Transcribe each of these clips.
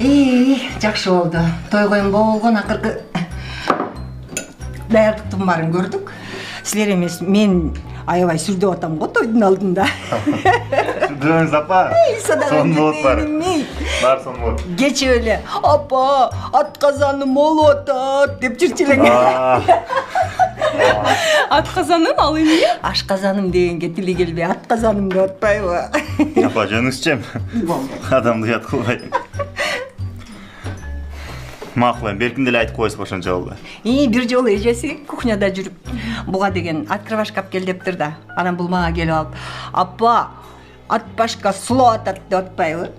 Жакшы болду. Той коюм болгон акыркы даярдыктын баарын көрдүк. Силер эмес, мен аябай сүрдөп атам го тойдун алдында. Сүрдөңүз апа. Сон болот бар. Бар сон болот. Кече эле апа, атказаным болуп атат деп чирчилең. Атказаным ал эмне? Ашказаным дегенге тили келбей, атказаным деп атпайбы? Апа жөнүңүзчү. Адамды уят кылбай. Макул эми беркин деле айтып коесуз ошончо болду. Бир жолу эжеси кухняда жүрүп, буга деген открывашка алып кел дептир да. Анан бул мага келип алып, апа, атбашка сулап атат деп атпайбы?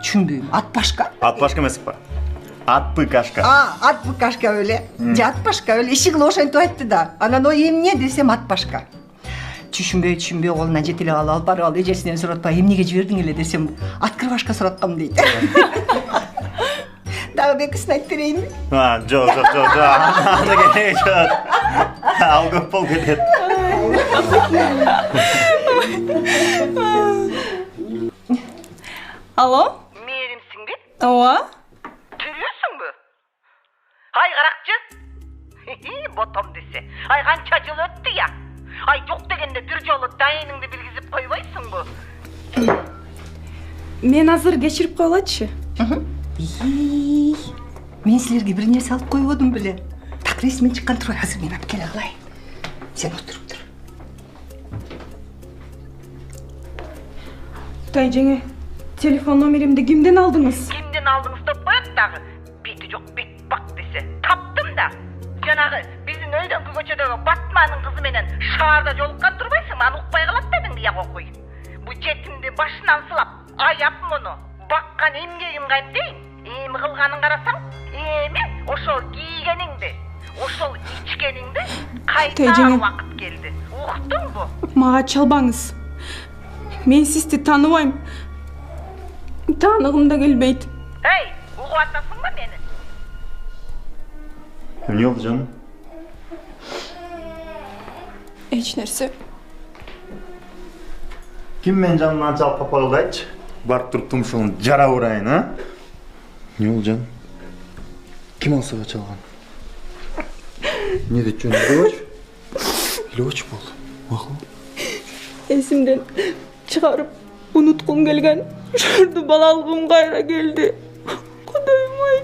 Түшүнбөйм. Атбашка? Атбашка эмес апа. Атпыкашка. Атпыкашка беле. Же атбашка беле. Ишигил ошентип айтты да. Анан ой эмне десем атбашка. Түшүнбөй колуна жете эле калып барып алып эжесинен сурап, эмнеге жибердиң эле десем, открывашка сураткам дейт. Дагы бекисин айтып берейинби? Жок. Анда кереги жок. Ал көп болуп кетет. Алло? Мээримсиңби? Ооба. Жүрөсүңбү? Ай каракчы. Ботом десе. Ай канча жыл өттү я. Ай жок дегенде бир жолу дайыныңды билгизип койбойсуңбу? Мен азыр кечирип коелачы. Мен силерге бир нерсе алып койбодум беле. Так ресмен чыккан турбай, азыр мен алып келе алайын. Сен отуруп тур. Тай жеңе, телефон номеримди кимден алдыңыз? Кимден алдыңыз деп коет дагы. Бити жок бит бак десе. Таптым да. Жанагы биздин өйдөңкү көчөдөгү Батманын кызы менен шаарда жолуккан турбайсыңбы? Аны укпай калат да менди я кокуй. Бу жетимди башынан сылап, аяп муну баккан эмгегим кайып дейин. Эми кылганын карасаң, эми ошол кийгениңди, ошол ичкениңди кайтаруу убакыт келди. Уктуңбу? Мага чалбаңыз. Мен сизди тааныбайм. Тааныгым да келбейт. Эй, угуп атасыңбы мени? Эмне болду жаным? Эч нерсе. Ким менин жанымдан анчалык папалык айтчы? Барып туруп тумшугун жара урайын, а? Эмне болду жаным? Ким алсага чалган? Эмне дейт жөнүндө? Илебочу болду. Макул. Эсимден чыгарып унуткум келген. Ошорду балалыгым кайра келди. Кудайым ай.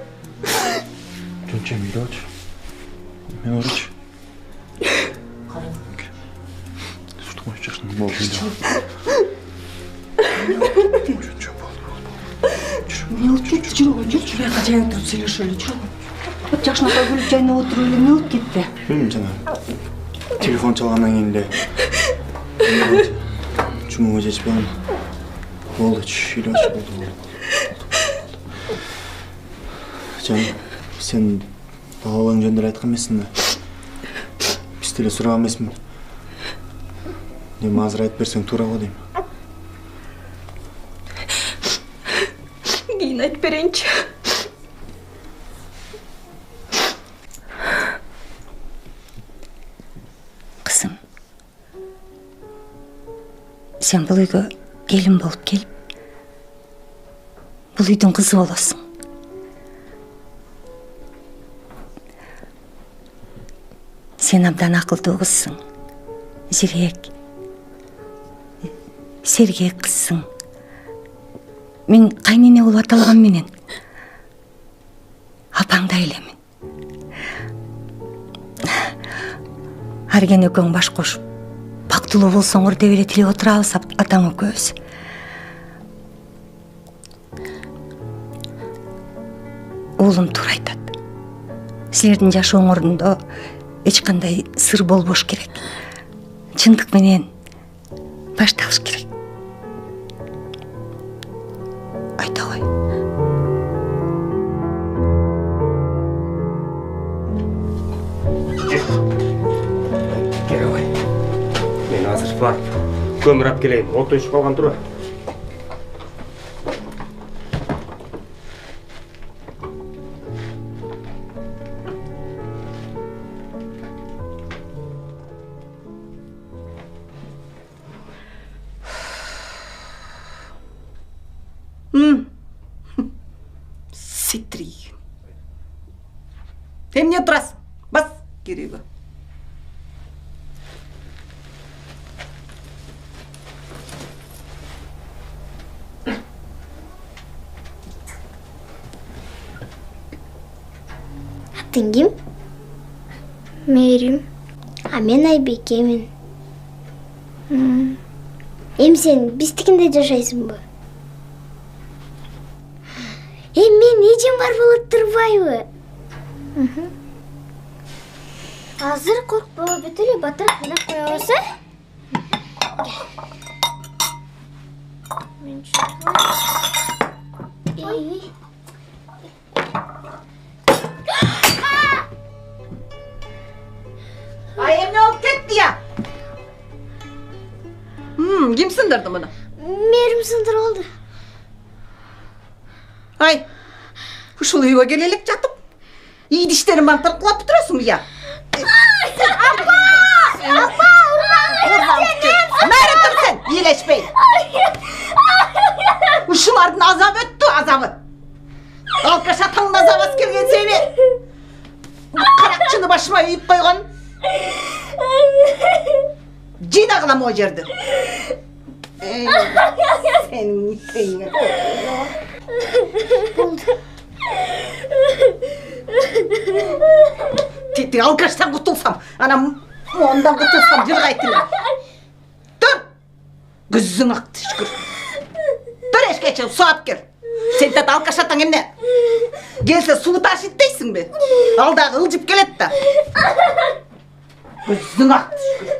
Жөнчем илебочу. Мен орочу. Сутмай чашын болду. Жөнчем болду. Эмне болуп кетти? Жүргү, жака жай отуруп сүйлөшөлү, жүргү. Жакшынакай күлүп жайнап отуруп эле эмне болуп кетти? Билбейм жана. Телефон чалгандан кийин эле чумуга жетпейм. Болдучу, илебочу болду. Жаным, сен балаларың жөнүндө айткан эмессиң да. Биз деле сураган эмесмин. Эми азыр айтып берсең туура го дейм. Кийин айтып берейинчи. Кызым, сен бул үйгө келин болуп келип, бул үйдүн кызы болосуң. Сен абдан акылдуу кызсың, зирек, сергек кызсың. Мен кайнене болуп аталган менен апаңдай элемин. Арген экөөң баш кошуп, бактылуу болсоңор деп эле тилеп отурабыз атаң экөөбүз. Уулум туура айтат. Силердин жашооңордо эч кандай сыр болбош керек. Чындык менен башталыш керек. Айта кой. Кел ой. Мен азыр барып көмүр алып келейин. От өшүп калган тура. Эмне турасың? Бас керегі. Атың кім? Мээрим. А мен Айбекемін. Сен біздікінде жашайсың ба? Мен ежен бар болып тұрбайбы? Азыр қорқпа, бүтілі батырып қинап қоя болса? Мен Ay emne olup ketdi ya. Kim sındırdı bunu? Мээрим сындыр oldu. Ay, uşul uyuğa gelelik jatıp. İyi dişlerim mantırıqlap durasın ya. Appa! Nere dur sen? İyileşmeyin. Uşulardın azabı öttü azabı. Alkaş atanın azabası kelgen seni. Karakçını başıma yiyip koygan. Cina kılam o жерді. Senin şeyine. Teti alkaştan kurtulsam, anam ondan kurtulsam jırgaytыlar. Dur! Güzün aktı şükür. Dur eşkeçe suap gel. Sen tat alkaş atan emne? Gelse suyu taşıyıp deysin be. Alдағы ılcıp gelet da. Güzün aktı şükür.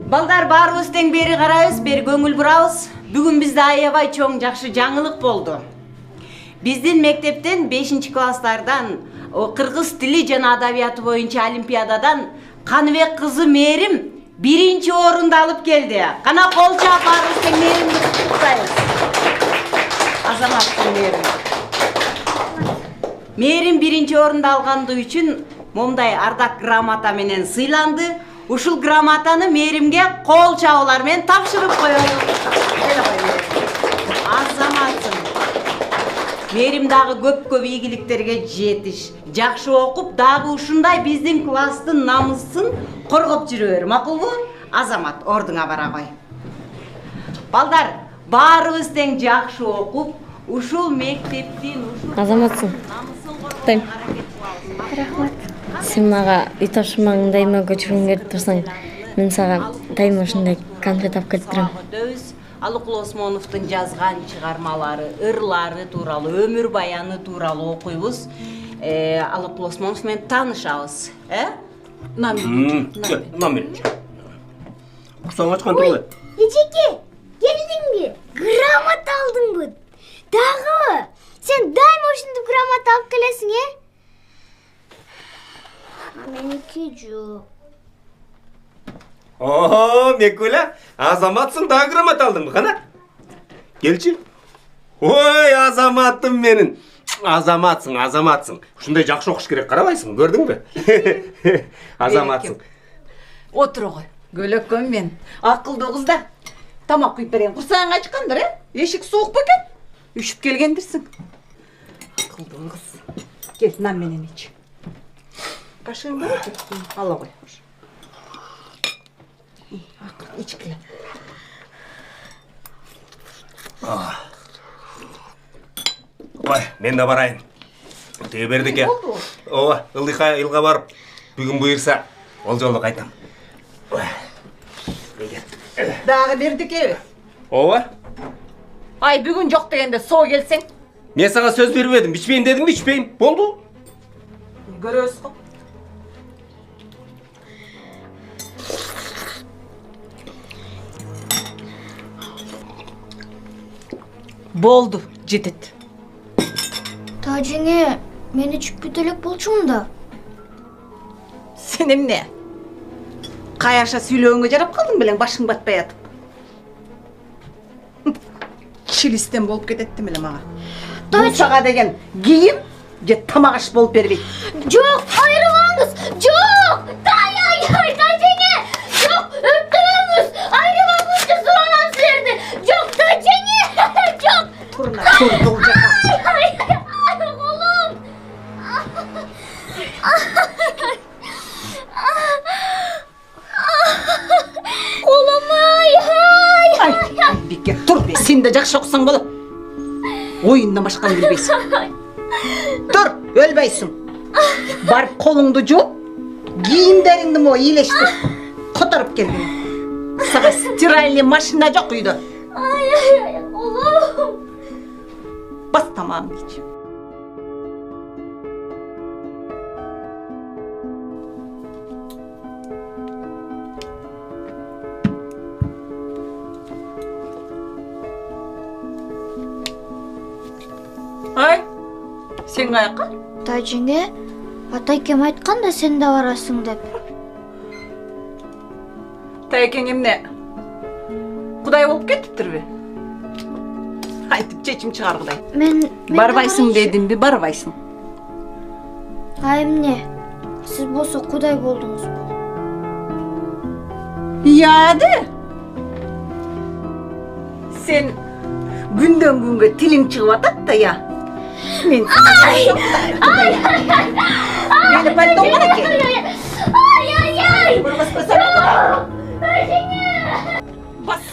Балдар барыбыз тең бери карайбыз, бери көңүл бурабыз. Бүгүн бизде аябай чоң жакшы жаңылык болду. Биздин мектептен 5-класстардан кыргыз тили жана адабияты боюнча олимпиададан Каныбек кызы Мээрим 1-орунду алып келди. Кана кол чаап барыбыз тең Мээримди куттуктайбыз. Азаматтын Мээрим. Мээрим 1-орунду алганды үчүн момундай ардак грамота менен сыйланды. Ушул грамотаны Мээримге кол чабуулар менен тапшырып коелу. Азаматсың. Мээрим дагы көп ийгиликтерге жетиш. Жакшы окуп, дагы ушундай биздин класстын намысын коргоп жүрө бер. Макулбу? Азамат, ордуңа бара кой. Балдар, баарыбыз тең жакшы окуп, ушул мектептин Азаматсың. Тайм. Рахмат. Сен мага үй тапшырмаңды дайыма көчүргүң келип турсаң, мен сага дайыма ушундай конфет алып келип турам. Алык Осмоновдун жазган чыгармалары, ырлары тууралуу, өмүр баяны тууралуу окуйбуз. Алык Осмонов менен таанышабыз, Нам берчи. Кусаң ачкан турбай. Эжеке, келдиңби? Грамота алдыңбы? Дагы? Сен дайыма ушундай грамота алып келесиң, Меники жок. Мекуля, азаматсың дагы грамота алдыңбы, кана? Келчи. Ой, азаматым менин. Азаматсың. Ушундай жакшы окуш керек, карабайсың, көрдүңбү? Азаматсың. Отура кой. Көлөккөн мен. Акылдуу кыз да. Тамак куюп берейин. Курсаң ачкандыр, Эшик суук бекен. Үшүп келгендирсиң. Акылдуу кыз. Кел, нам менен ич. Кашыгың бар екен? Ала қой. Ичкіле. Ой, мен да барайын. Өте бердіке. Ова, ылға барып, бүгін бұйырса, ол жолы қайтам. Дағы бердіке. Ова, Ай бүгін жоқ дегенде со келсең. Мен саған сөз беріп едім. Ішпеймін дедім, ішпеймін. Болды. Көресіз ғой. Болды, жетеді. Тажеңе, мен ішіп кетелік болчумун да. Сен эмне? Каяша сүйлөгөнгө жарап калдың белең, башың батпай атып. Чилистен болуп кететти беле мага. Бул сага деген кийим же тамак аш болуп бербейт. Жоқ, айрылмаңыз! Жоқ! Ай, тажеңе! Жоқ, өттүрөңүз! Айрылмаңызчы суранам силерди! Жоқ, тажеңе! Жоқ! Турна, тур жака. Ай, колум! Колум, ай! Бекер, тур бе. Сен де жакшы окусаң болот. Оюндан башканы билбейсиң. Тур, өлбөйсүң. Барып колуңду жууп, кийимдериңди мо ийлештип, которуп келдиң. Сага стиральный машина жок үйдө. Ай, колум! Бас тамагыңды ич. Ай, сен каяққа? Тажеңе, атайкем айткан да сен да барасың деп. Тайекең эмне? Кудай болуп кетиптирби? Айтып чечим чыгар Кудай. Мен Барбайсың дедимби, барбайсың. Ай эмне? Сиз болсо Кудай болдуңуз. Яды? Сен күндөн күнгө тилиң чыгып атат да я. Мен Мені пальтом қана ке. Ай! Көрмес көсем. Бас.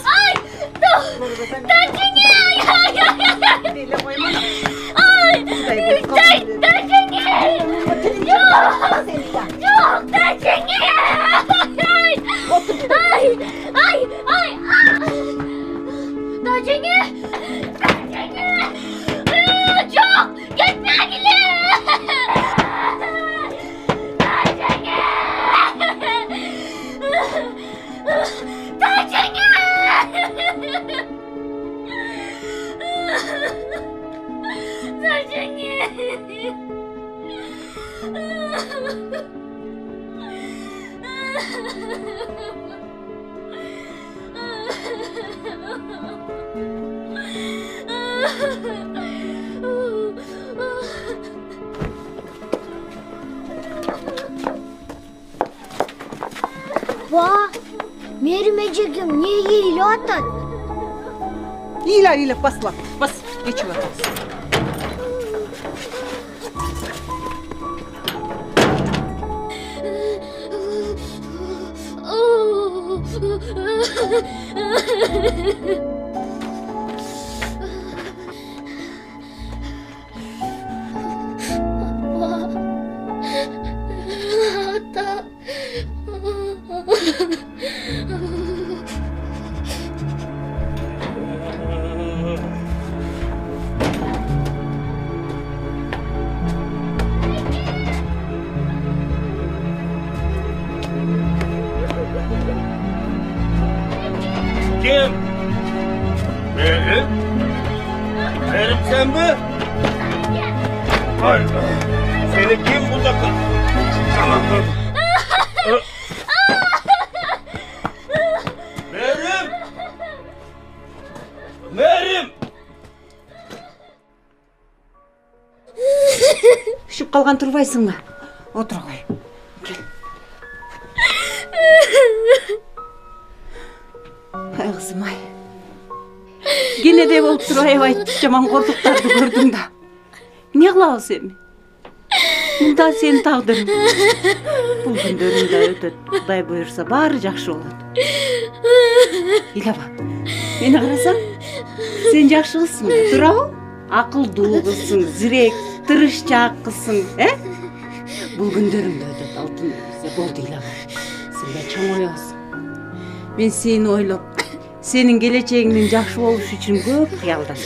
Тажеңе! Беле қойма. Тажеңе! Жоқ, тажеңе! Ай! Тажеңе! Жоқ, кетмегіле! Тажеңе! Ба, мерім әжегім не ейлі атады? Ийлап басла. Бас, geçip atarsın. Ата. Kim? Merim? Merim sen mi? Hayır. Seni kim burada Tamam. Merim! Merim! Üşüp kalgan turbaysın mı? Otur koy. Gel. Ay kızım ay. Gene de bolup turay ay jaman kortuklardı gördüm da. Ne kılağı sen? Munda senin tağdırın. Bu günlerinde ötüp Kuday buyursa bari jakşı olur. İla bak. Meni karasam sen jakşı kızsın. Durağı akıllı kızsın, zirek, tırışçak kızsın. Bu günlerinde ötüp altın bize boldu ila bak. Sen de çoğ oyasın. Ben seni oylap Senin geleceğinin жақсы болушу үчүн көп кыялдан.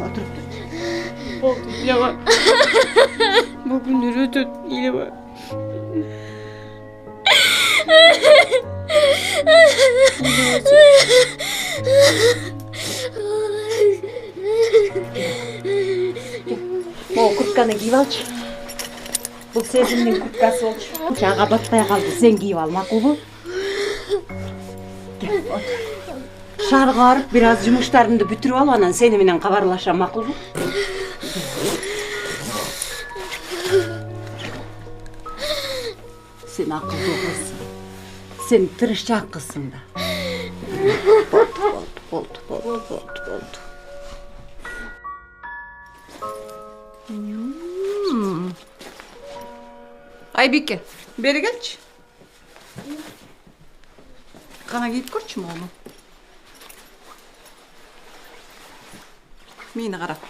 Oturup dur. Болду, Илева. Бул күндөр өтөт, Илева. Могу куртканы кийип алчы. Бул Сезимдин курткасы болчу. Жага батпай калды, сен кийип ал, макулбу? Шаарга барып, бир аз жумуштарымды бүтүрүп алып, анан сени менен кабарлашам, макулбу? Сен акылдуу кызсың. Сен тырышчаак кызсың да. Болду. Айбике, бери келчи. Кана кийип көрчү моуну. Мени карап.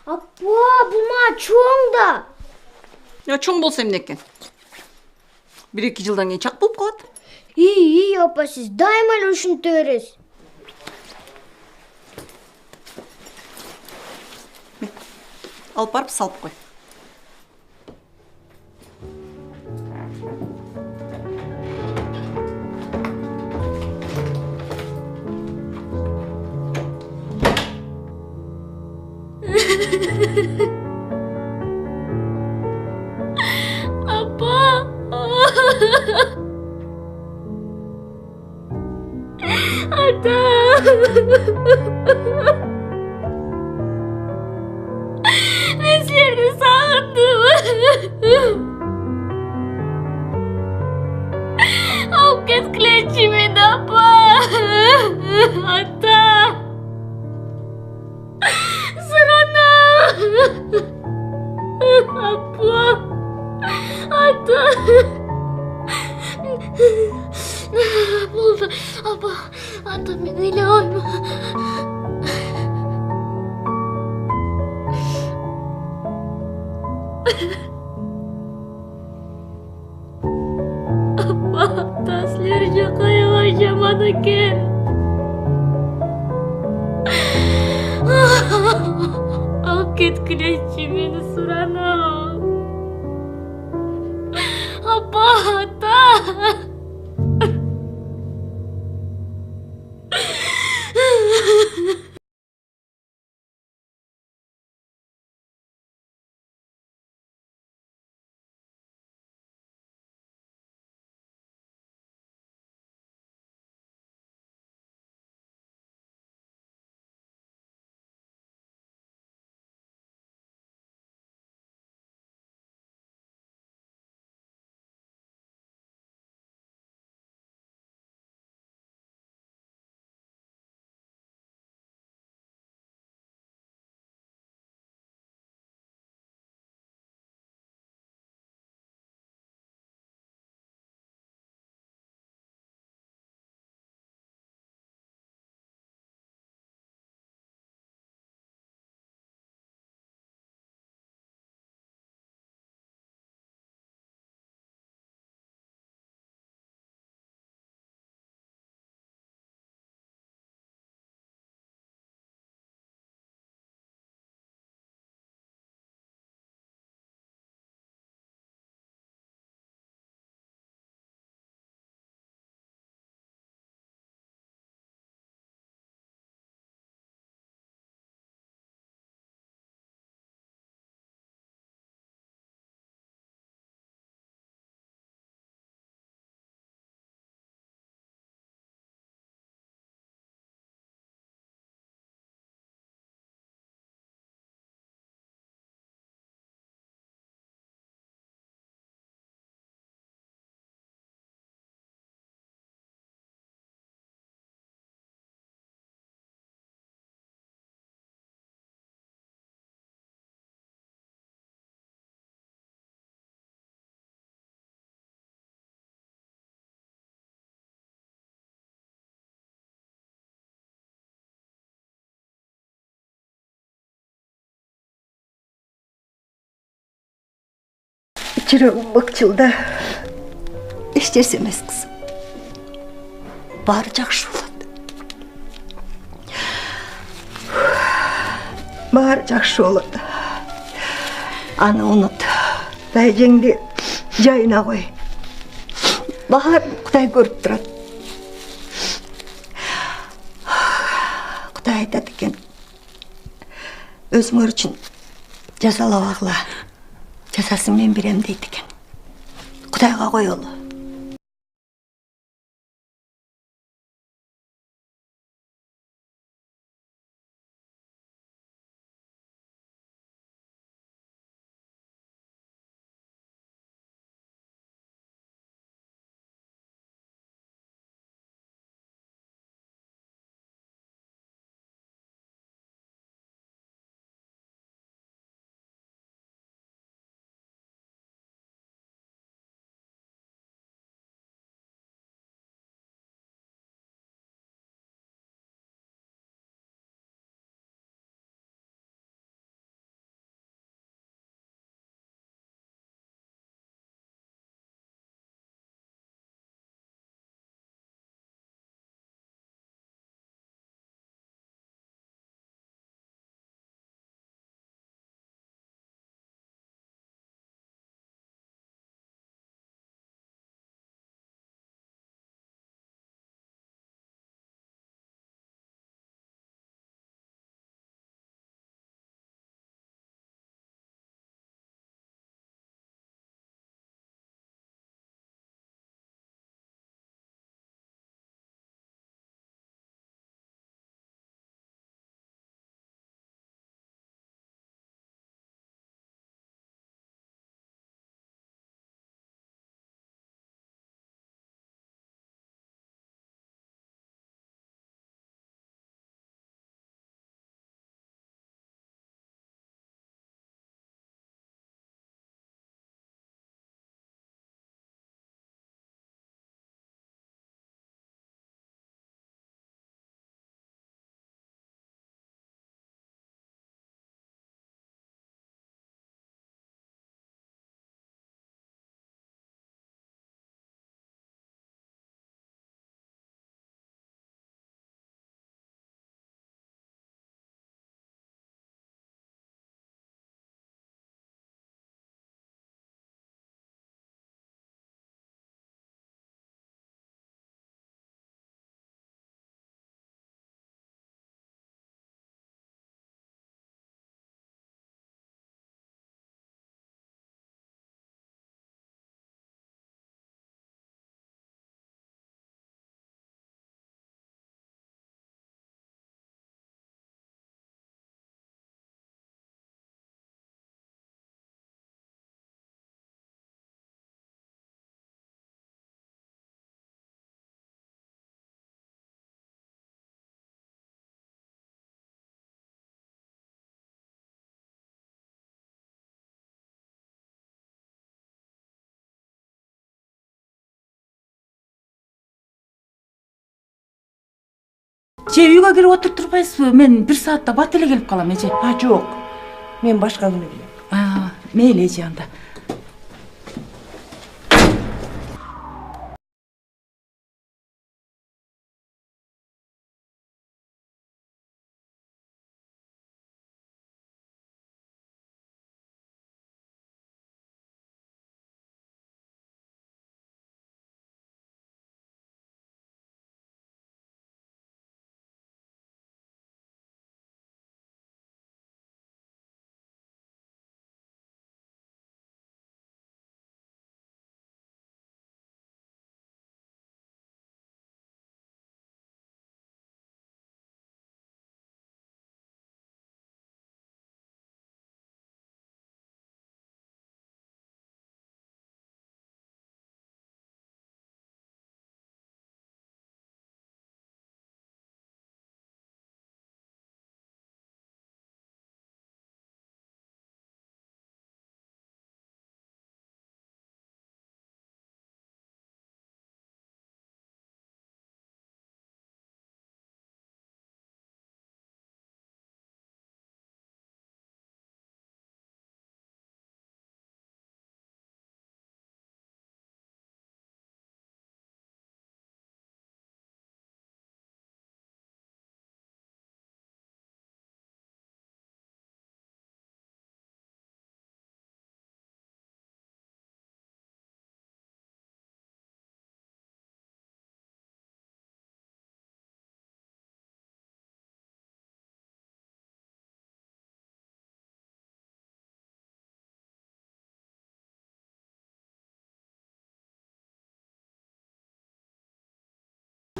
Апа, бул мага чоң да. Я чоң болсо эмне экен? 1-2 жылдан кийин чак болуп калат. Ий, апа, сиз дайыма эле ушинте бересиз. Алып барып салып кой. Апа. Ата. Мен силерди сагындым. Алып кеткилечи мени, апа. Ата. Суранам. Апа. Ата. Болду, апа. Ата, мен ыйлабайм. Апа, ата, силер жака аябай жаман экен. Алып кеткилечи мени, суранам. Апа, ата. Жүрегім бықчылда. Ештерсе емес кызым. баары жакшы болот. Баары жакшы болот. Аны унут. Тайжеңди жайына кой. Баарын Кудай көрүп турат. Кудай айтат экен. Өзүңөр үчүн жазалабагыла. Жазасын мен берем дейт экен. Кудайга коелу. Же үйгө кирип отуруп турбайсызбы? Мен 1 саатта бат эле келип калам, эже. Жок. Мен башка күнү келем. Мейли, эже, анда.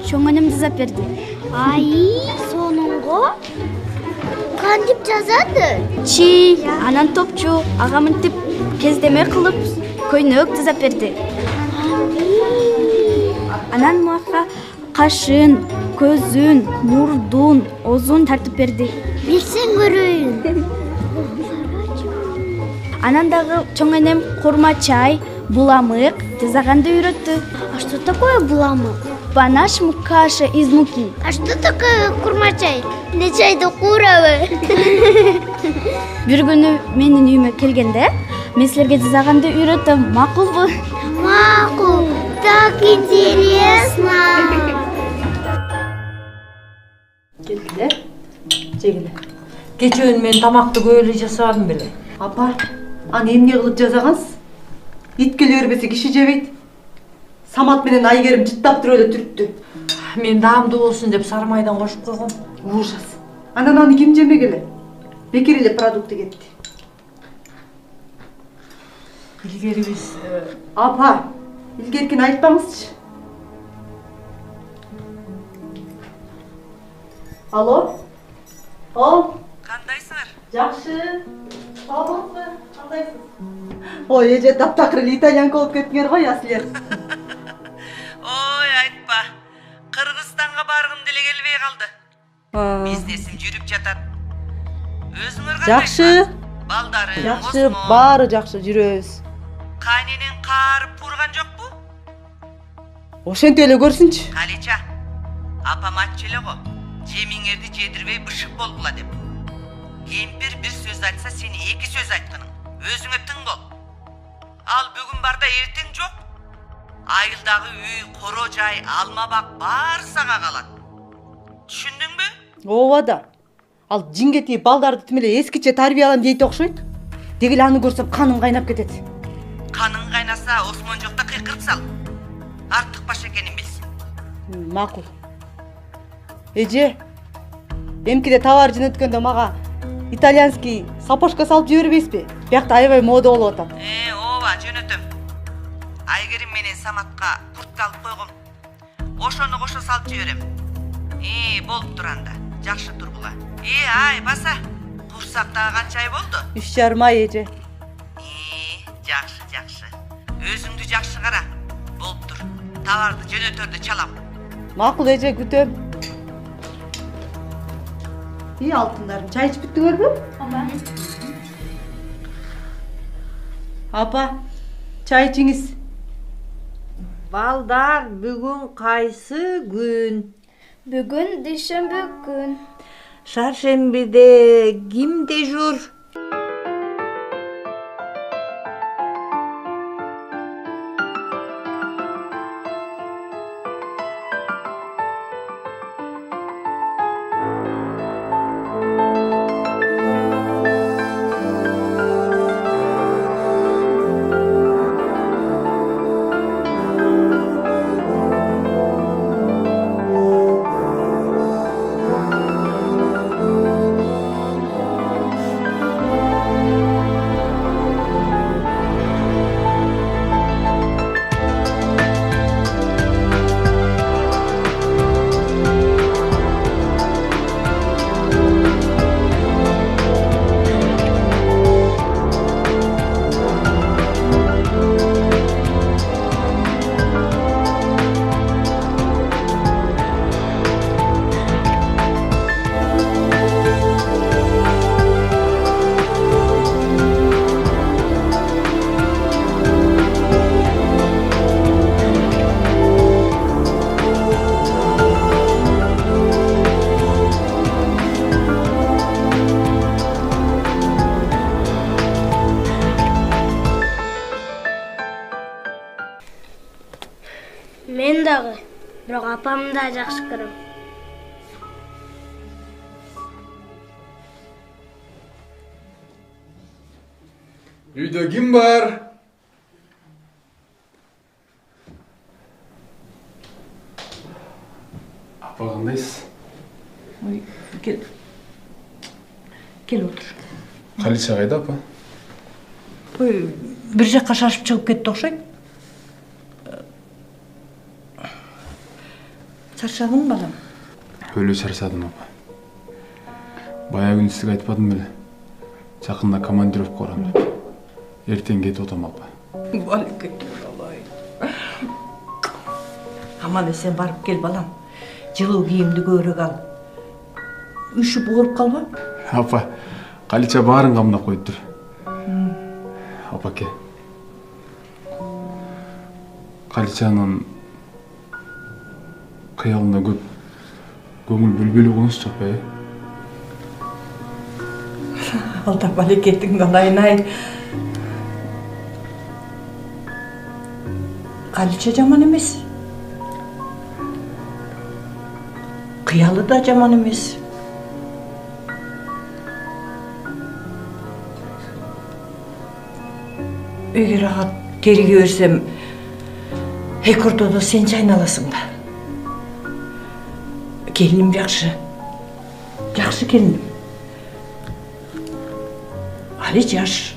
чоң энем жазап берди. Ай, сонунго кантип жазады? Чи, анан топчу, ага мынтип кездеме кылып көйнөк жазап берди. Анан мага кашын, көзүн, мурдун, оозун тартып берди. Билсең көрөйүн. Анан дагы чоң энем курма чай, буламык жасаганды үйрөттү. А что такое буламык? Банаш каша из муки. А что такое курма чай? Не чайды куурабы? Бир күнү менин үйүмө келгенде, мен силерге жасаганды үйрөтөм. Макулбу? Макул. Так интересно. Келдилер. Жегиле. Кечөөн мен тамакты көп эле жасабадым беле. Апа, аны эмне кылып жасагансыз? Ит келе бербесе киши жебейт. Самат менен Айгерим жыттап туруп эле түрттү. Мен даамдуу болсун деп сары майдан кошуп койгом. Ужас. Анан аны ким жемек эле? Бекер эле продукты кетти. Илгери биз апа, илгеркини айтпаңызчы. Алло? Кандайсыңар? Жакшы. Саламатсызбы? Кандайсыз? Ой, эже таптакыр эле итальянка болуп кеттиңер го, я силер. Ой, айтпа. Кыргызстанга баргым деле келбей калды. Бизнесим жүрүп жатат. Өзүңөр кандай? Жакшы. Балдары, Жакшы, баары жакшы, жүрөбүз. Кайненең каарып пурган жокпу? Ошентип эле көрсүнчү. Калеча. Апам айтчу эле го. Жемиңерди жедирбей бышык болгула деп. Кемпир бир сөз айтса, сени эки сөз айтканың. Өзүңө тың бол. Ал бүгүн барда эртең жок. Айылдагы үй, коро жай, алма бак баары сага калат. Түшүндүңбү? Ооба да. Ал жиңгети балдарды тим эле эскиче тарбиялам дейт окшойт. Дегил аны көрсөм каным кайнап кетет. Каның кайнаса, Осмон жокта кыйкырып сал. Артык баш экенин билсин. Макул. Эже, эмкиде товар жөнөткөндө мага итальянский сапожка салып жибербейсизби? Биякта аябай мода болуп атат. Ооба, жөнөтөм. Айгерим менен Саматка куртка алып койгом. Ошону кошо салып жиберем. Болуп тур анда. Жакшы тургула. Ай, баса. Курсак дагы канча ай болду? 3,5 ай эже. Жакшы. Өзүңдү жакшы кара. Болуп тур. Товарды жөнөтөрдү чалам. Макул эже, күтөм. Алтындарым, чай ичип бүттүңөрбү? Апа, чай ичиңиз. Балдар, бүгүн кайсы күн? Бүгүн дүйшөмбү күн. Шаршембиде ким дежур? Мен дагы, бирок апамды да жакшы көрөм. Үйдө ким бар? Апа кандайсыз? Кел отур. Калича кайда апа? Бир жакка шашып чыгып кетти окшойт. Шаршадың балам? Өлі шаршадым, апа. Бая күн сізге айтпадым беле. Жақында командировка барам деп. Ертең кетіп отам, апа. Балеке, балай. Аман сен барып кел балам. Жылу киімді көрік ал. Үшіп орып қалба? Апа, Қалича барын қамдап қойып тұр. Апа, ке. Қаличаның қиялында көп көңіл бөлбелі қоныс жоқ па, Алда балекеттің қалайын-ай. Қалича жаман емес. Қиялы да жаман емес. Егер аға теріге өрсем, ортада сен жайналасың да. Келінім жақшы. Жақшы келінім. Али жаш.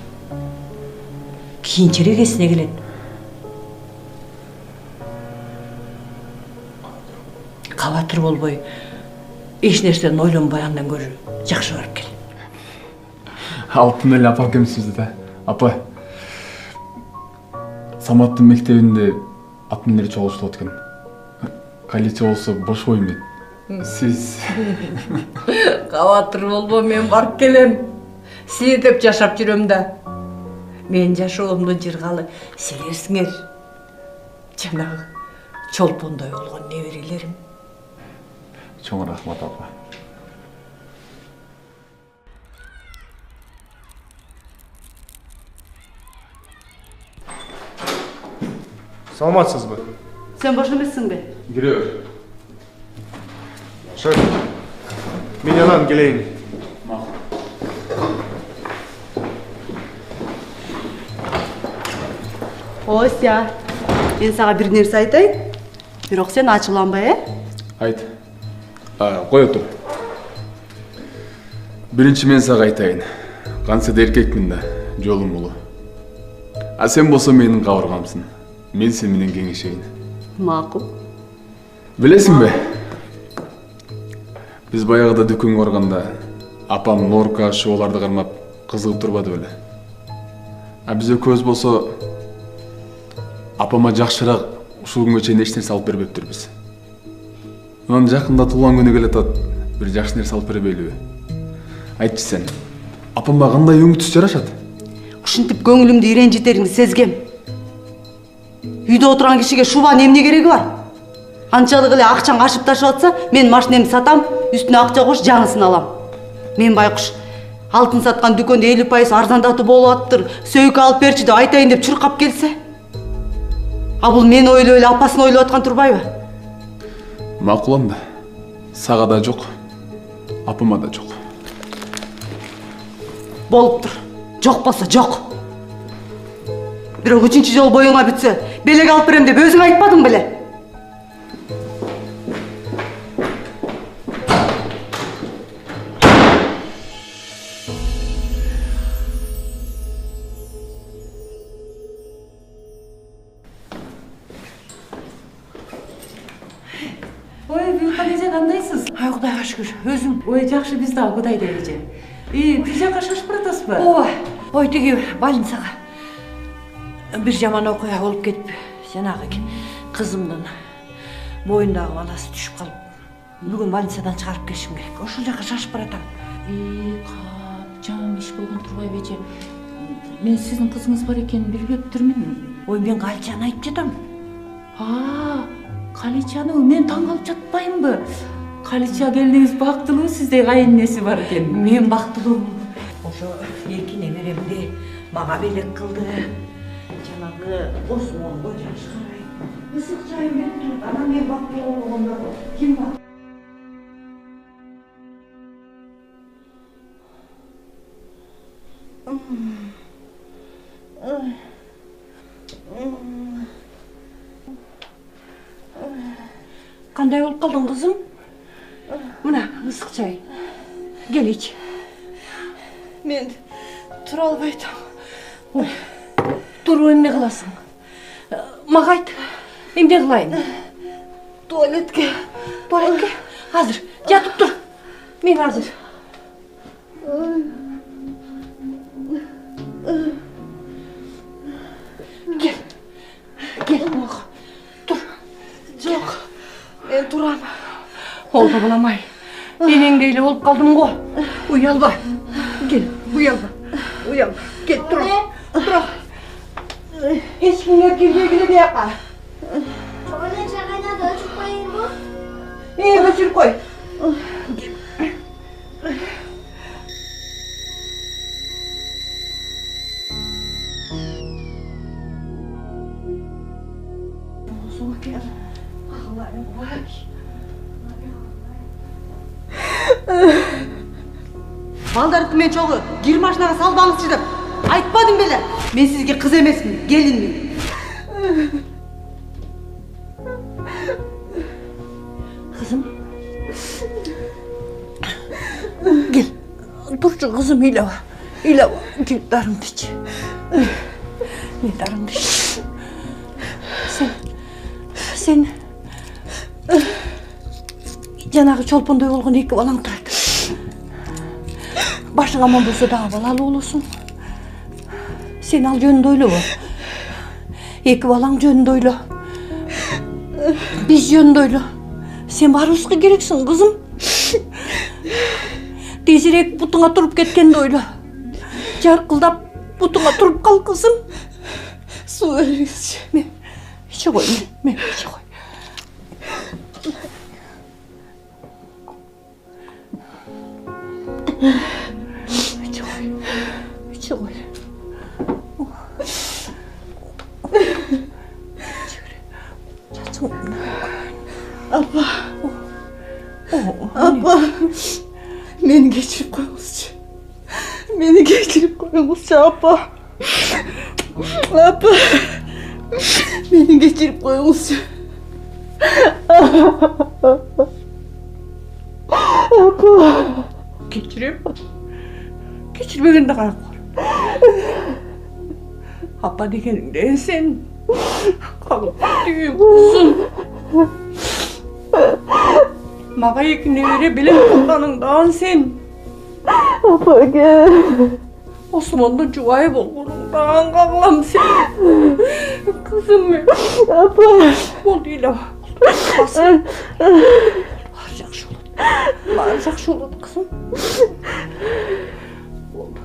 Кейінчерек есіне келеді. Қаватыр болбой, еш нәрседен ойланбай андан көрі жақшы барып кел. Алтын әлі апа кемсізді да. Апа, Саматтың мектебінде атминер чоғылышты өткен. Қалича болса бош оймайды. Сіз... Қаватыр болбо, мен барып келем. Сие деп жашап жүрем да. Мен жашуымды жырғалы селерсіңер. Жанағы чолпондай олған неберелерім. Чоң рахмат, апа. Саламатсыз ба? Сен бош емессің бе? Кіре бер. Шөп. Мен анан келейін. Ося, мен саға бір нәрсе айтайын. Бирок сен ачыланбай, Айт. Қой отыр. Бірінші мен саға айтайын. Қансы да еркекмін да, жолым ұлы. Сен болса менің қауырғамсың. Мен сен менен кеңешейін. Мақұл. Білесің бе? Біз баяғыда дүкен орғанда, апам Норка, оларды қармап, қызығып тұрбады өлі. Бізе көз болса, апама жақшырақ ұшыл күнге чейін еш нәрсе алып бербеп тұрбыз. Оның жақында туған күні келетат, бір жақсы нәрсе алып бербейлі бе? Айтшы сен, апама қандай өңі түс жарашады? Ушинтип көңілімді иренжитеріңді сезгем. Үйде отырған кишиге шубанын эмне кереги бар? Анчалык эле акчаң ашып ташып атса, мен машинемди сатам, үстүнө акча кош, жаңысын алам. Мен байкуш алтын саткан дүкөндө 50% арзандатуу болуп аттыр, сөйкө алып берчи деп айтайын деп чуркап келсе. А бул мен ойлой эле апасын ойлоп аткан турбайбы? Мақұлам да. Саға да жоқ, апама да жоқ. Болуптур. Жок болсо жок. Бирок 3-чү жол боюңа бүтсө, белек алып берем деп өзүң айтпадың беле? Ой, Бюлхан эже кандайсыз? Ай, Кудайга шүгүр. Өзүң? Ой, жакшы, биз да Кудайда эже. Бир жакка шашып баратасызбы? Ой, тиги больницага бир жаман окуя болуп кетип, жанагы кызымдын моюндагы баласы түшүп калып, бүгүн больницадан чыгарып келишим керек. Ошол жакка шашып баратам. Жаман иш болгон турбайбы эже? Мен сиздин кызыңыз бар экенин билбептирмин. Ой, мен Каличаны айтып жатам. Каличаны мен таң калып жатпаймынбы? Калича келдиңиз бактылуу, сизде кайыннеси бар экен. Мен бактылуумун. Ошо эки неберемди мага белек кылды. Жанагы Осмонго жаш карай. Ысык жайым берип турат. Анан мен бактылуу болгондо ким бар? Кандай болуп калдың, кызым? Мына ысык чай. Кел ич. Мен тура албай атам. Ой, туруп эмне кыласың? Мага айт. Эмне кылайын? Туалетке Boranke, hazır. Yatıp dur. Men hazır. Gel. Gel. Dur. Yok. Ben duram. Oldu bulamay. Enеңdeyle olup kaldım go. Uyalma. Gel, uyalma. Uyalma. Gel, dur. Dur. Hiç kimler girmeye de yapma. Çoğuna çakayna da ölçüp koyayım mı? Ölçür koy. Балдар мен çoğu gir машинаға салбаңызшы деп. Айтпадым беле. Мен сізге қыз емесмін, келінмін. Kızım. Gel. Durcu kızım ilava. İlava. Gel darım iç. Ne darım iç. Sen жанагы чолпондой болгон эки балаң турат. Башың аман болсо дагы балалуу болосуң. Сен ал жөнүндө ойлобо. Эки балаң жөнүндө ойло. Биз жөнүндө ойло. Sen barыбызга керексиң, кызым. Тезирээк бутуңа туруп кеткенди ойло. Жаркылдап бутуңа туруп кал, кызым. Суу бериңизчи. Мен иче кой, мен иче кой. иче кой. иче кой. Апа. Апа. Meni geçirip koyuңузчу. Meni geçirip koyuңузчу, апа. Апа. Meni geçirip koyuңузчу. Апа. Geçireyim. Geçirmegende karak var. Apa degeninde sen kalıp düğüm kızım. Maga ekin nevere bilen kılganыңдан sen. Apa gel. Osmanlı cuvayı bolğunundan kağlam sen. Kızım ben. Apa. Bol değil ama. Basın. Barcak şolun. Barcak şolun kızım. Oldu.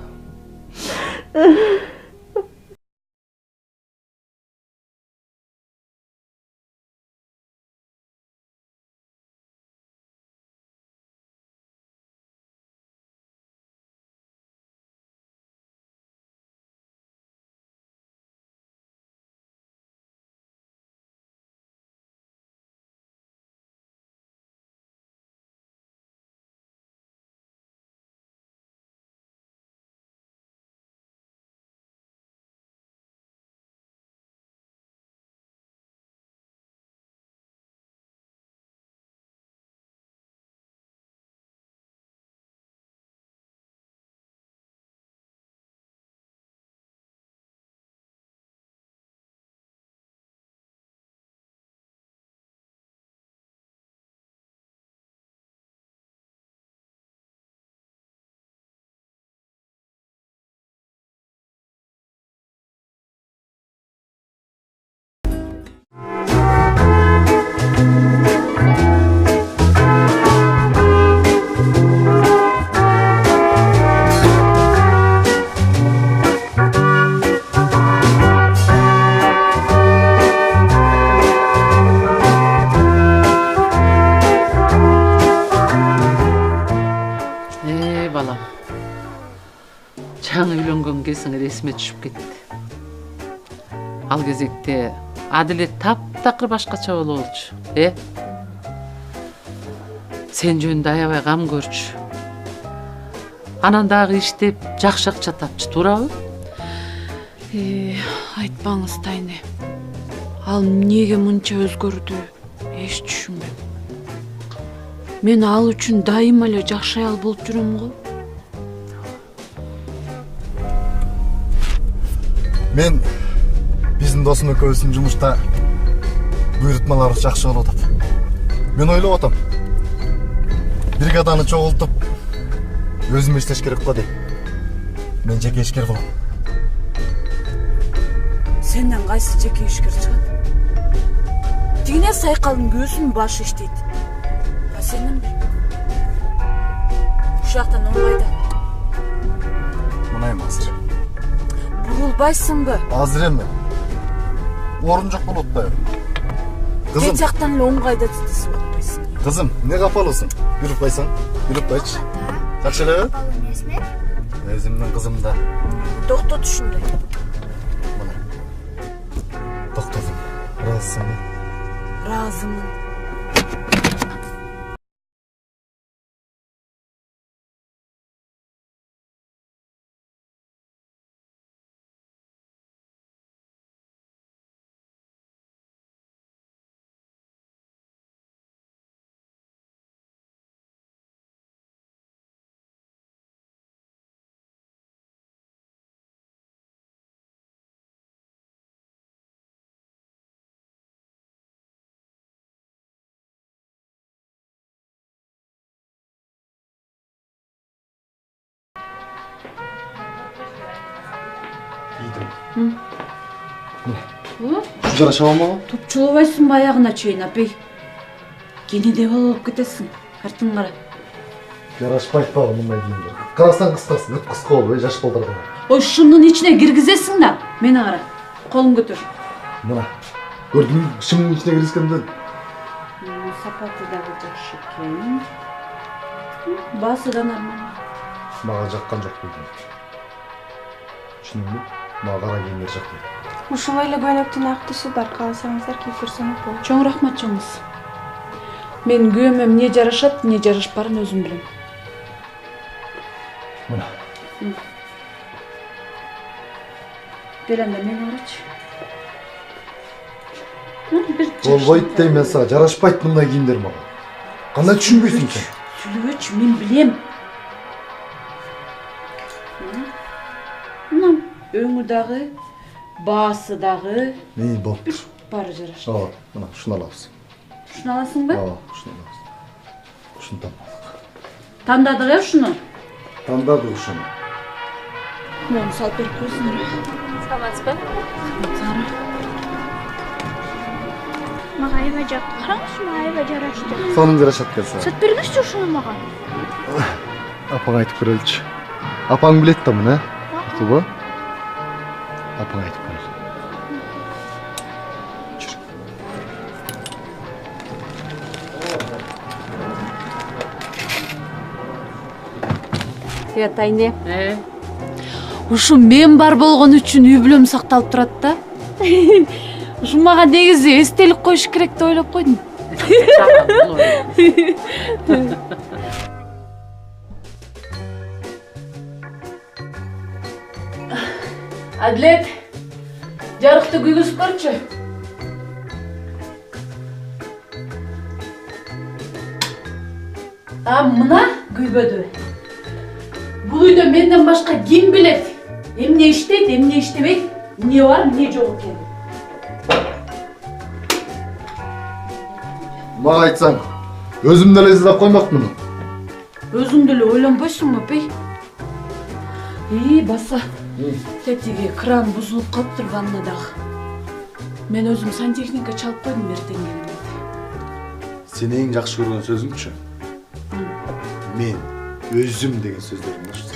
Balam. Жаңы үйлөнгөн кезиң эсиме түшүп кетти. Ал кезекте Адилет таптакыр башкача болчу, Сен жөнүндө аябай кам көрчү. Анан дагы иштеп, жакшы акча тапчу, туурабы? Айтпаңыз, Тайне. Ал эмнеге мынча өзгөрдү, эч түшүнбөйм. Мен ал үчүн дайыма эле жакшы аял болуп жүрөм го. Мен биздин досум экөөбүздүн жумушта буйрутмаларыбыз жакшы болуп атат. Мен ойлап атам. Бригаданы чогултуп өзүм иштеш керек го дейм. Мен жеке ишкер кылам. Сенден кайсы жеке ишкер чыгат? Тигине сайкалдын көзүн башы иштейт. А сенин ушактан оңайда. Мына эми азыр. Бурулбайсыңбы? Азыр эми. Орун жок болуп атпайбы? Кызым. Кет жактан эле оңгайда титесип атпайсың. Кызым, не капалысың? Күлүп кайсаң? Күлүп кайчы. Какчы эле? Өзүмдүн кызым да. Токтот ушундай. Токтодум. Ыраазысыңбы? Ыраазымын. Жарашабы мага? Топчулабайсыңбы аягына чейин, апей? Кенеде болуп кетесиң. Артың кара. Жарашпайт бага мындай кийимдер. Карасаң кыскасы, бүт кыска болуп, жаш балдарга. Ой, шунун ичине киргизесиң да. Мени кара. Колуң көтөр. Мына. Көрдүңбү? Шымдын ичине киргизгенде. Сапаты дагы жакшы экен. Баасы да нормально. Мага жаккан жок койдум. Түшүндүңбү? Мага кара кийимдер жакпайт. Ушулай эле көйнөктүн ак түсү бар. Кааласаңыздар кийип көрсөңүз болот. Чоң рахмат чоңуз. Мен күйөөмө эмне жарашат, эмне жарашпарын өзүм билем. Мына. Бер анда мени карачы. Болбойт дейм мен сага, жарашпайт мындай кийимдер мага. Кандай түшүнбөйсүң сен? Сүйлөбөчү, мен билем. Мына өңү дагы, баасы дагы. Болуптур. Баары жарашат. Ооба, мына ушуну алабыз. Ушуну аласыңбы? Ооба, ушуну алабыз. Ушуну тандадык. Тандадык ушуну? Тандадык ушуну. Муну салып берип койсуңар. Саламатсызбы? Саламатсыздар. Мага аябай жакты. Караңызчы, мага аябай жарашты. Сонун жарашат келсе. Сатып бергилчи ушуну мага. Апаңа айтып көрөлүчү. Апаң билет да мына. Макулбу? Апаңа айтып көрөлү. Тайне. Ушу мен бар болгон үчүн үй бүлөм сакталып турат да. Ушу мага негизи эстелик коюш керек деп ойлоп койдум. Адилет, жарыкты күйгүзүп көрчү. Мына күйбөдү. Бул үйдө менден башка ким билет? Эмне иштейт, эмне иштебейт, эмне бар, эмне жок экен. Мага айтсаң, өзүм деле издеп коймокмун. Өзүң деле ойлонбойсуңбу, апей? Баса. Тетиги кран бузулуп калыптыр ваннадагы. Мен өзүм сантехника чалып койдум эртең келгенде. Сен эң жакшы көргөн сөзүңчү? Мен өзүм деген сөздөрүң ошо.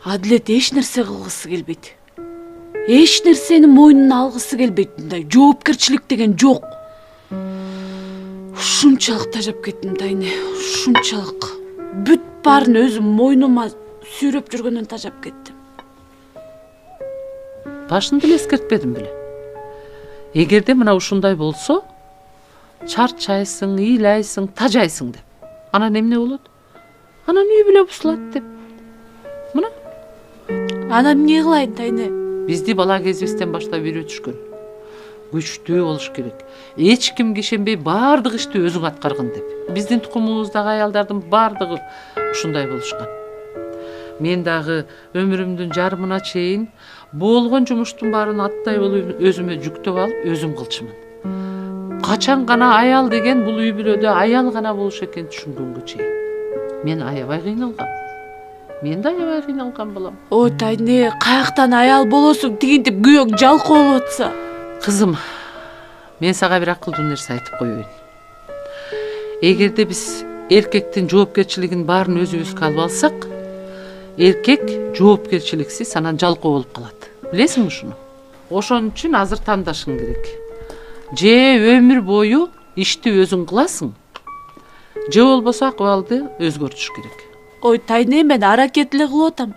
Адилет эч нерсе кылгысы келбейт. Эч нерсени мойнуна алгысы келбейт. Мындай жоопкерчилик деген жок. Ушунчалык тажап кеттим Тайне, ушунчалык. Бүт баарын өзүм мойнума сүйрөп жүргөндөн тажап кеттим. Башында эле эскертпедим беле. Эгерде мына ушундай болсо, чарчайсың, ыйлайсың, тажайсың деп. Анан эмне болот? Анан үй бүлө бузулат деп. Мына. Анан эмне кылайын Тайне? Бизди бала кезибизден баштап үйрөтүшкөн. Күчтүү болуш керек. Эч кимге ишенбей баардык ишти өзүң аткаргын деп. Биздин тукумубуздагы аялдардын баардыгы ушундай болушкан. Мен дагы өмүрүмдүн жарымына чейин болгон жумуштун баарын аттай болуп өзүмө жүктөп алып, өзүм кылчумун. Качан гана аял деген бул үй бүлөдө аял гана болуш экенин түшүнгөнгө чейин. Мен аябай кыйналгам. Мен да аябай кыйналган балам. Ой Тайне, каяктан аял болосуң тигинтип күйөөң жалкоо болуп атса? Кызым, мен сага бир акылдуу нерсе айтып коеюн. Эгерде биз эркектин жоопкерчилигин баарын өзүбүзгө алып алсак, эркек жоопкерчиликсиз анан жалкоо болуп калат. Билесиңби ушуну? Ошон үчүн азыр тандашың керек. Же өмүр бою ишти өзүң кыласың, же болбосо акыбалды өзгөртүш керек. Ой Тайне, мен аракет эле кылып атам.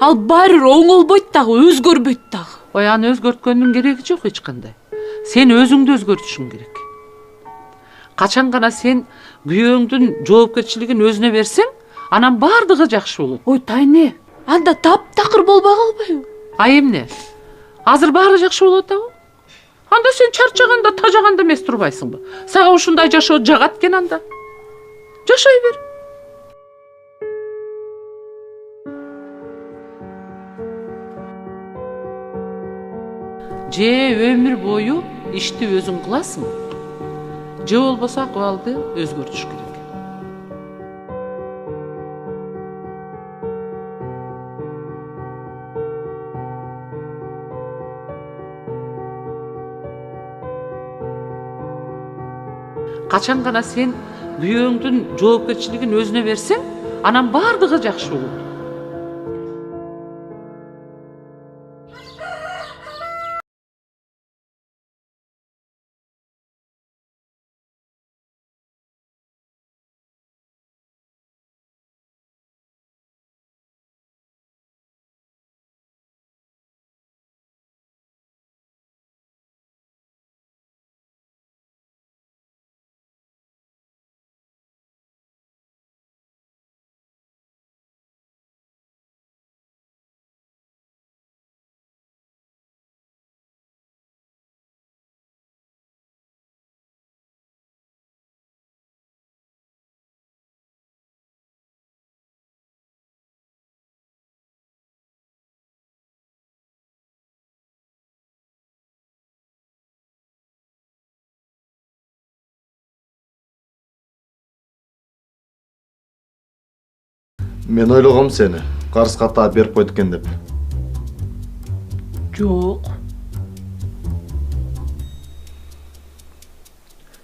Ал баары оңолбойт дагы, өзгөрбөйт дагы. Ой, аны өзгөрткөндүн кереги жок эч кандай. Сен өзүңдү өзгөртүшүң керек. Качан гана сен күйөөңдүн жоопкерчилигин өзүнө берсең, анан баардыгы жакшы болот. Ой Тайне, анда таптакыр болбой калбайбы? Ай эмне? Азыр баары жакшы болот дагы. Анда сен чарчаганда, тажаганда эмес турбайсыңбы? Сага ушундай жашоо жагат экен анда. Жашай бер. Же өмүр бою ишти өзүң кыласың, же болбосо акыбалды өзгөртүш керек. Качан гана сен күйөөңдүн жоопкерчилигин өзүнө берсең, анан баардыгы жакшы болот. Мен ойлогом сени, карызга таа берип койду экен деп. Жок.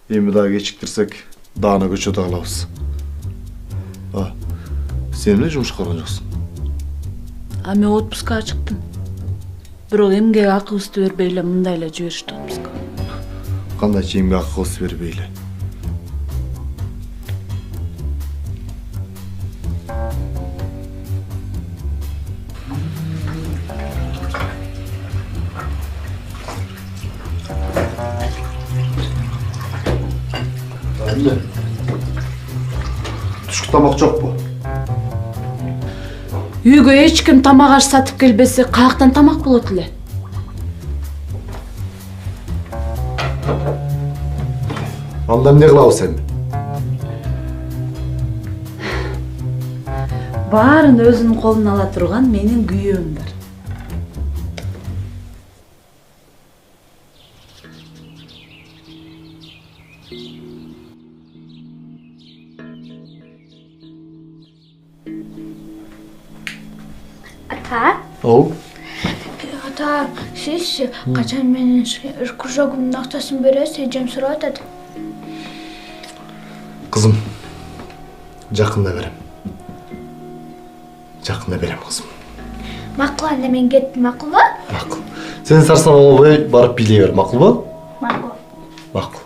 Эми дагы кечиктирсек, даана көчөдө калабыз. Сен эле жумушка барган жоксуң? Мен отпускка чыктым. Бирок эмгек акыбызды бербей эле мындай эле жиберишти отпускка. Кандайча эмгек акыбызды бербей эле? Түшкү тамак жокпу? Үйгө эч ким тамак аш сатып келбесе, каяктан тамак болот эле? Анда эмне кылабыз эми? Баарын өзүнүн колуна ала турган менин күйөөм бар. Ата? Оу? Ата, сиз качан менин кружогумдун актасын бересиз? Эжем сурап атат. Кызым, жакында берем. Жакында берем, кызым. Макул, анда мен кеттим, макулбу? Сен сарсаң болбой барып бийлей бер, макулбу? Макул. Макул.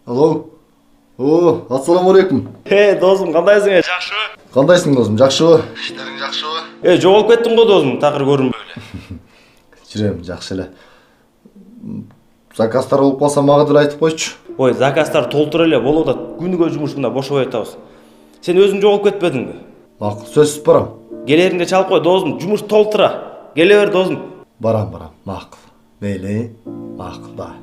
Алло. Ассаламу алейкум. Досым, кандайсың? Жакшыбы? Кандайсың досым? Жакшыбы? Иштериң жакшыбы? Жоголуп кеттиң го досым, такыр көрүнбөй эле. Жүрөм, жакшы эле. Заказдар болуп калса мага деле айтып койчу. Ой, заказдар толтура эле болуп атат. Күнүгө жумушунда бошобой атабыз. Сен өзүң жоголуп кетпедиңби? Макул, сөзсүз барам. Келеринде чалып кой досым, жумуш толтура. Келе бер досым. Барам. Макул. Мейли, макул да.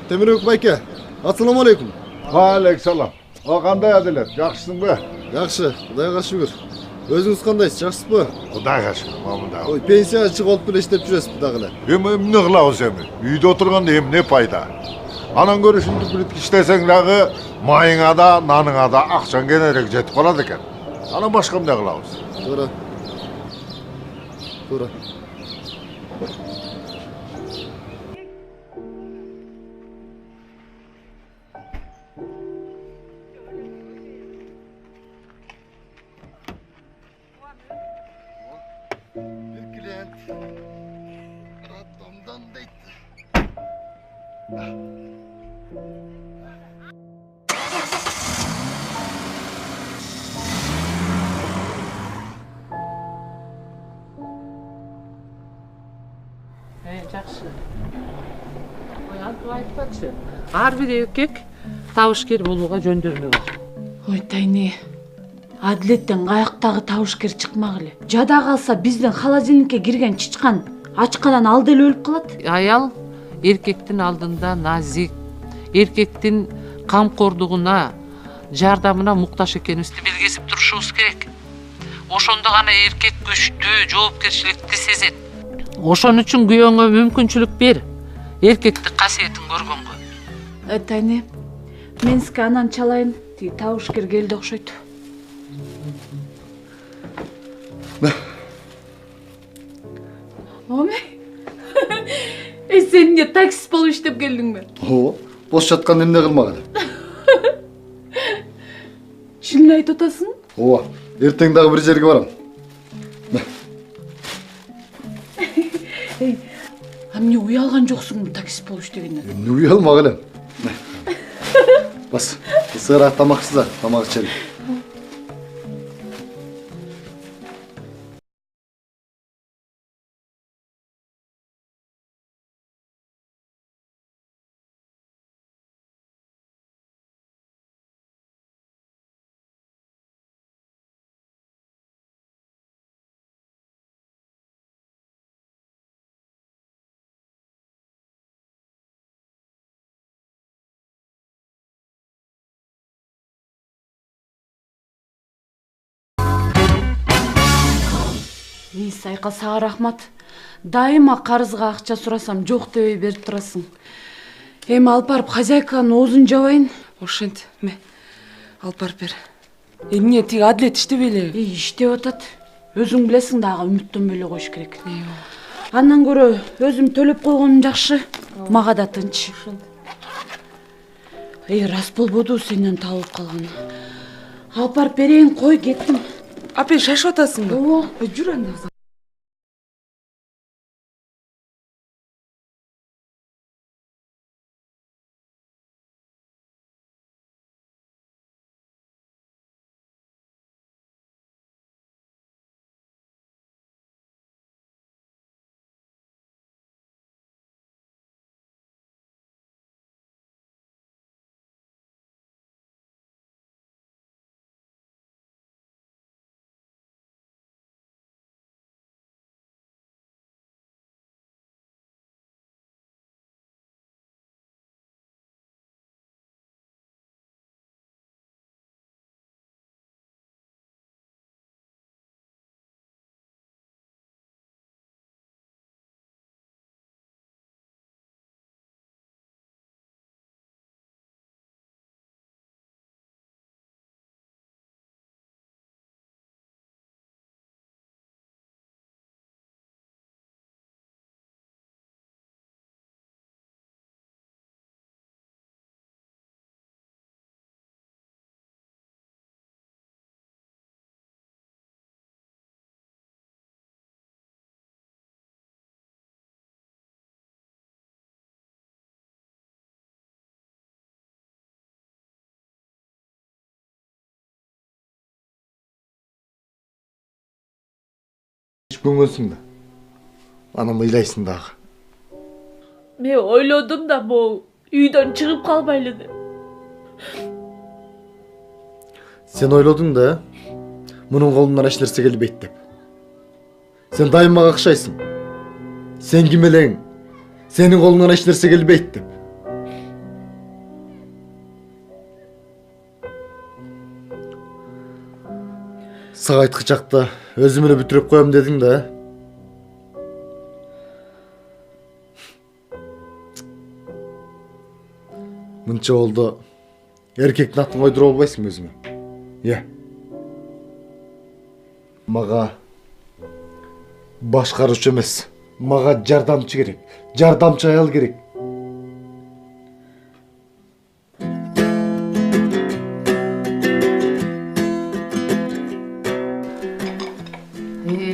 Темирбек байке, ассаламу алейкум. Алейкумсалам. Кандай Адилет, жакшысыңбы? Жакшы, Кудайга шүгүр. Өзүңүз кандайсыз, жакшысызбы? Кудайга шүгүр, мамында. Ой, пенсияга чыгып эле иштеп жүрөсүзбү дагы эле? Эмне кылабыз эми? Үйдө отурганда эмне пайда? Анан көрө ушинтип бүлүп иштесең дагы майыңа да, наныңа да акчаң кененирээк жетип калат экен. Анан башка эмне кылабыз? Туура. Жакшы. Ой, антип айтпачы. Ар бир эркек табышкер болууга жөндөмү бар. Ой, Тайне. Адилеттен каяктагы табышкер чыкмак эле. Жада калса биздин холодильникке кирген чычкан ачканан алды эле өлүп калат. Аял эркектин алдында назик, эркектин камкордугуна, жардамына муктаж экенибизди билгизип турушубуз керек. Ошондо гана эркек күчтүү, жоопкерчиликти сезет. Ошон үчүн күйөөңө мүмкүнчүлүк бер. Эркектик касиетин көргөнгө. Тайне, мен сизге анан чалайын. Тиги табышкер келди окшойт. Оме? Сен эмне таксист болуп иштеп келдиңби? Бош жатканда эмне кылмак эле? Чынын айтып атасың? Эртең дагы бир жерге барам. Эмне уялган жоксуңбу таксист болуп иштегенден? Эмне уялмак элем? Бас, сыйраак тамаксыза, тамак ичели. Сайка сага рахмат. Дайыма карызга акча сурасам жок дебей берип турасың. Эми алып барып хозяйканын оозун жабайын. Ошент, алып барып бер. Эмне тиги Адилет иштебей эле? Иштеп атат. Өзүң билесиң дагы үмүттөнбөй эле коюш керек. Андан көрө өзүм төлөп койгонум жакшы. Мага да тынч. Рас болбоду сенден табылып калган. Алып барып берейин, кой, кеттим. Апа, шашып атасыңбы? Жүр анда. көңілсің да. Анам ыйлайсың дағы. Мен ойлодum da bu үйдөн чыгып калбайлы деп. Сен ойладың да, мұның қолынан еш нәрсе келбейді деп. Сен дайыма қақшайсың. Сен кім елең? Сенің қолынан еш нәрсе келбейді деп. Саға айтқы чақта өзімені бүтіріп қоям дедің да. Мұнша oldu. Erkektin атын ойдыра болбайсың өзіңе. Е. Маға башқарушы емес. Маға жардамчы керек. Жардамчы аял керек.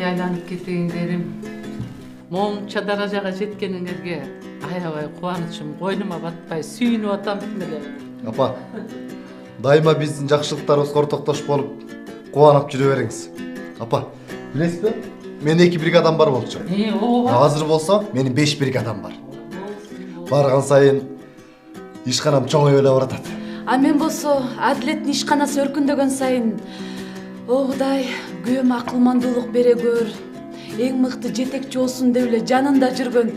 Айланып кетейіндерім. Монша даражаға жеткеніңерге аябай қуанышым қойныма батпай сүйініп атам бітмеле. Апа, дайыма біздің жақшылықтарымыз ортақташ болып, қуанып жүре беріңіз. Апа, білесіз бе? Мен 2 бригадам бар болчу. Азыр болса, менің 5 бригадам бар. Барған сайын ишқанам чоңой өле баратат. А мен болсо Адилеттин ишканасы өркүндөгөн сайын о Кудай, күйөөм акылмандуулук бере көр. Эң мыкты жетекчи болсун деп эле жанында жүргөн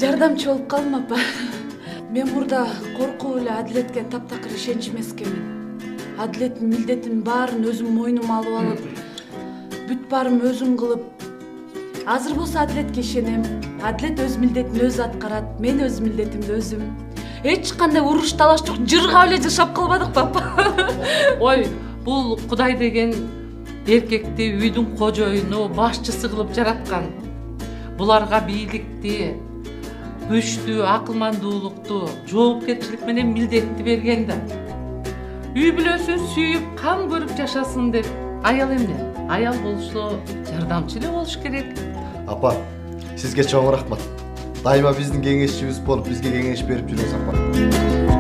жардамчы болуп калдым апа. Мен мурда коркуп эле Адилетке таптакыр ишенчмескенмин. Адилеттин милдетин баарын өзүм мойнума алып алып, бүт баарым өзүм кылып. Азыр болсо Адилетке ишенем. Адилет өз милдетин өзү аткарат, мен өз милдетимди өзүм. Эч кандай уруш талаш жок, жыргап эле жашап калбадык папа. Ой, бул Кудай деген эркекти үйдүн кожоюну, башчысы кылып жараткан. Буларга бийликти, күчтү, акылмандуулукту, жоопкерчилик менен милдетти берген да. Үй бүлөсүн сүйүп, кам көрүп жашасын деп. Аял эмне? Аял болсо жардамчы эле болуш керек. Апа, сизге чоң рахмат. Дайыма биздин кеңешчибиз болуп, бизге кеңеш берип жүрөсүз апа.